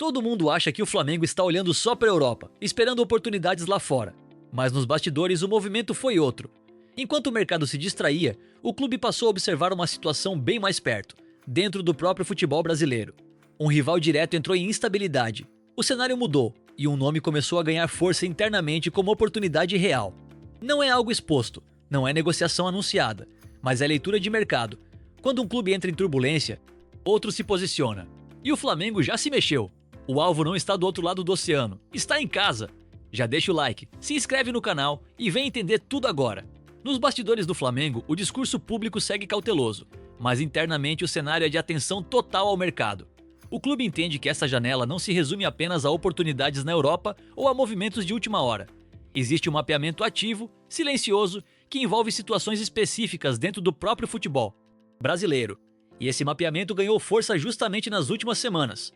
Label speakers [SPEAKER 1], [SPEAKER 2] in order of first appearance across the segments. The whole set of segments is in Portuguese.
[SPEAKER 1] Todo mundo acha que o Flamengo está olhando só para a Europa, esperando oportunidades lá fora. Mas nos bastidores o movimento foi outro. Enquanto o mercado se distraía, o clube passou a observar uma situação bem mais perto, dentro do próprio futebol brasileiro. Um rival direto entrou em instabilidade. O cenário mudou e um nome começou a ganhar força internamente como oportunidade real. Não é algo exposto, não é negociação anunciada, mas é leitura de mercado. Quando um clube entra em turbulência, outro se posiciona. E o Flamengo já se mexeu. O alvo não está do outro lado do oceano, está em casa. Já deixa o like, se inscreve no canal e vem entender tudo agora. Nos bastidores do Flamengo, o discurso público segue cauteloso, mas internamente o cenário é de atenção total ao mercado. O clube entende que essa janela não se resume apenas a oportunidades na Europa ou a movimentos de última hora. Existe um mapeamento ativo, silencioso, que envolve situações específicas dentro do próprio futebol brasileiro. E esse mapeamento ganhou força justamente nas últimas semanas.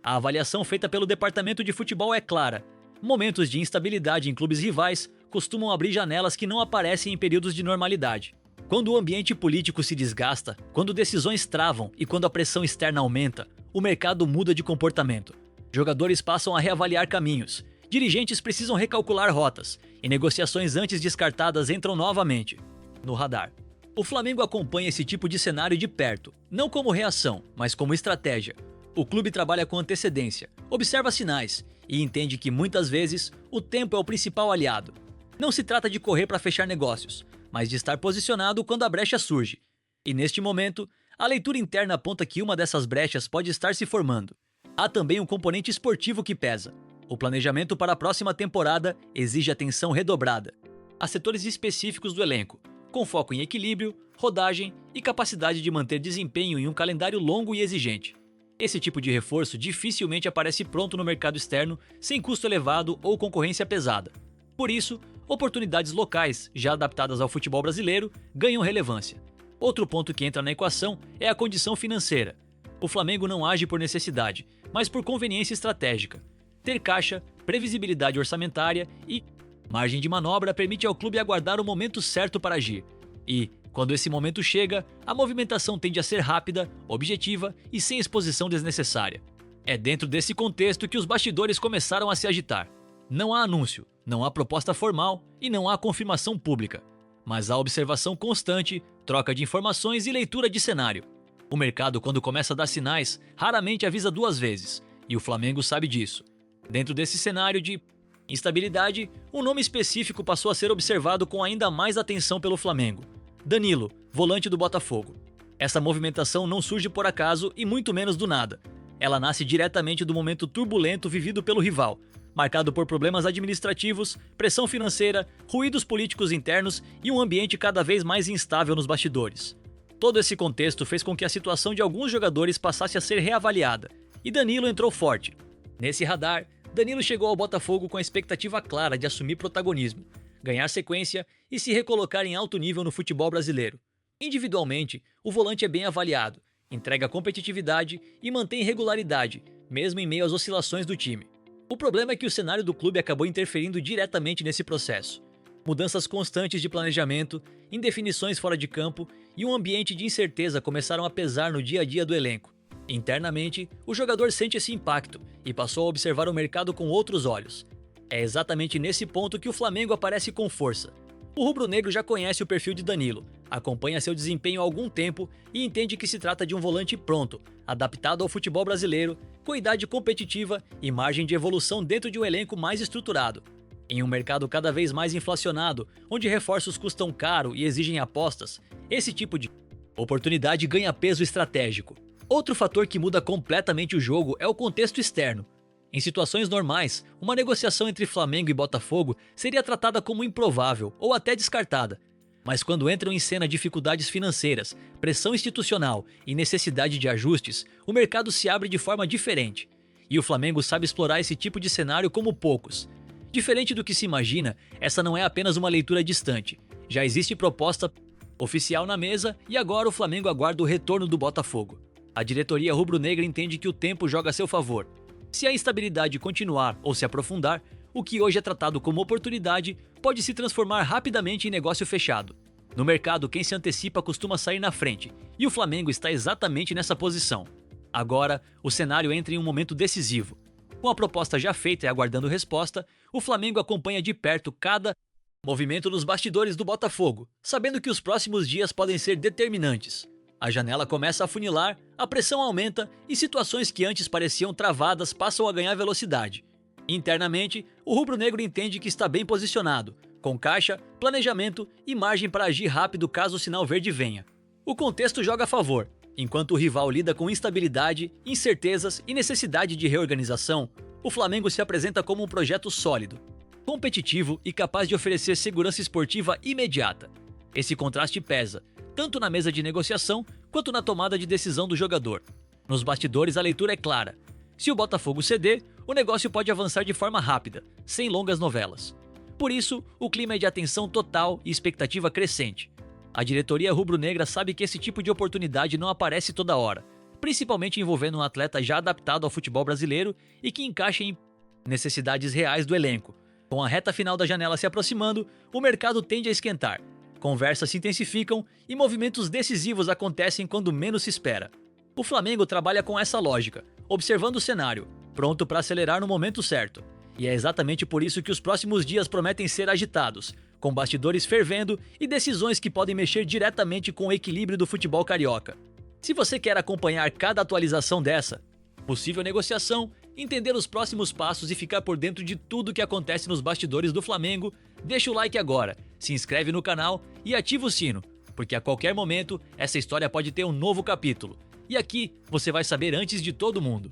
[SPEAKER 1] A avaliação feita pelo departamento de futebol é clara. Momentos de instabilidade em clubes rivais costumam abrir janelas que não aparecem em períodos de normalidade. Quando o ambiente político se desgasta, quando decisões travam e quando a pressão externa aumenta, o mercado muda de comportamento. Jogadores passam a reavaliar caminhos, dirigentes precisam recalcular rotas e negociações antes descartadas entram novamente no radar. O Flamengo acompanha esse tipo de cenário de perto, não como reação, mas como estratégia. O clube trabalha com antecedência, observa sinais e entende que muitas vezes o tempo é o principal aliado. Não se trata de correr para fechar negócios, mas de estar posicionado quando a brecha surge. E neste momento, a leitura interna aponta que uma dessas brechas pode estar se formando. Há também um componente esportivo que pesa. O planejamento para a próxima temporada exige atenção redobrada. Há setores específicos do elenco, com foco em equilíbrio, rodagem e capacidade de manter desempenho em um calendário longo e exigente. Esse tipo de reforço dificilmente aparece pronto no mercado externo, sem custo elevado ou concorrência pesada. Por isso, oportunidades locais, já adaptadas ao futebol brasileiro, ganham relevância. Outro ponto que entra na equação é a condição financeira. O Flamengo não age por necessidade, mas por conveniência estratégica. Ter caixa, previsibilidade orçamentária e margem de manobra permite ao clube aguardar o momento certo para agir. E, quando esse momento chega, a movimentação tende a ser rápida, objetiva e sem exposição desnecessária. É dentro desse contexto que os bastidores começaram a se agitar. Não há anúncio, não há proposta formal e não há confirmação pública. Mas há observação constante, troca de informações e leitura de cenário. O mercado, quando começa a dar sinais, raramente avisa duas vezes, e o Flamengo sabe disso. Dentro desse cenário de instabilidade, um nome específico passou a ser observado com ainda mais atenção pelo Flamengo: Danilo, volante do Botafogo. Essa movimentação não surge por acaso e muito menos do nada. Ela nasce diretamente do momento turbulento vivido pelo rival, marcado por problemas administrativos, pressão financeira, ruídos políticos internos e um ambiente cada vez mais instável nos bastidores. Todo esse contexto fez com que a situação de alguns jogadores passasse a ser reavaliada, e Danilo entrou forte. Nesse radar, Danilo chegou ao Botafogo com a expectativa clara de assumir protagonismo, ganhar sequência e se recolocar em alto nível no futebol brasileiro. Individualmente, o volante é bem avaliado, entrega competitividade e mantém regularidade, mesmo em meio às oscilações do time. O problema é que o cenário do clube acabou interferindo diretamente nesse processo. Mudanças constantes de planejamento, indefinições fora de campo e um ambiente de incerteza começaram a pesar no dia a dia do elenco. Internamente, o jogador sente esse impacto e passou a observar o mercado com outros olhos. É exatamente nesse ponto que o Flamengo aparece com força. O rubro-negro já conhece o perfil de Danilo, acompanha seu desempenho há algum tempo e entende que se trata de um volante pronto, adaptado ao futebol brasileiro, com idade competitiva e margem de evolução dentro de um elenco mais estruturado. Em um mercado cada vez mais inflacionado, onde reforços custam caro e exigem apostas, esse tipo de oportunidade ganha peso estratégico. Outro fator que muda completamente o jogo é o contexto externo. Em situações normais, uma negociação entre Flamengo e Botafogo seria tratada como improvável ou até descartada. Mas quando entram em cena dificuldades financeiras, pressão institucional e necessidade de ajustes, o mercado se abre de forma diferente. E o Flamengo sabe explorar esse tipo de cenário como poucos. Diferente do que se imagina, essa não é apenas uma leitura distante. Já existe proposta oficial na mesa e agora o Flamengo aguarda o retorno do Botafogo. A diretoria rubro-negra entende que o tempo joga a seu favor. Se a instabilidade continuar ou se aprofundar, o que hoje é tratado como oportunidade pode se transformar rapidamente em negócio fechado. No mercado, quem se antecipa costuma sair na frente, e o Flamengo está exatamente nessa posição. Agora, o cenário entra em um momento decisivo. Com a proposta já feita e aguardando resposta, o Flamengo acompanha de perto cada movimento nos bastidores do Botafogo, sabendo que os próximos dias podem ser determinantes. A janela começa a funilar, a pressão aumenta e situações que antes pareciam travadas passam a ganhar velocidade. Internamente, o rubro-negro entende que está bem posicionado, com caixa, planejamento e margem para agir rápido caso o sinal verde venha. O contexto joga a favor. Enquanto o rival lida com instabilidade, incertezas e necessidade de reorganização, o Flamengo se apresenta como um projeto sólido, competitivo e capaz de oferecer segurança esportiva imediata. Esse contraste pesa, tanto na mesa de negociação quanto na tomada de decisão do jogador. Nos bastidores a leitura é clara. Se o Botafogo ceder, o negócio pode avançar de forma rápida, sem longas novelas. Por isso, o clima é de atenção total e expectativa crescente. A diretoria rubro-negra sabe que esse tipo de oportunidade não aparece toda hora, principalmente envolvendo um atleta já adaptado ao futebol brasileiro e que encaixa em necessidades reais do elenco. Com a reta final da janela se aproximando, o mercado tende a esquentar. Conversas se intensificam e movimentos decisivos acontecem quando menos se espera. O Flamengo trabalha com essa lógica, observando o cenário, pronto para acelerar no momento certo. E é exatamente por isso que os próximos dias prometem ser agitados, com bastidores fervendo e decisões que podem mexer diretamente com o equilíbrio do futebol carioca. Se você quer acompanhar cada atualização dessa possível negociação, entender os próximos passos e ficar por dentro de tudo que acontece nos bastidores do Flamengo, deixa o like agora, se inscreve no canal e ativa o sino, porque a qualquer momento essa história pode ter um novo capítulo. E aqui você vai saber antes de todo mundo.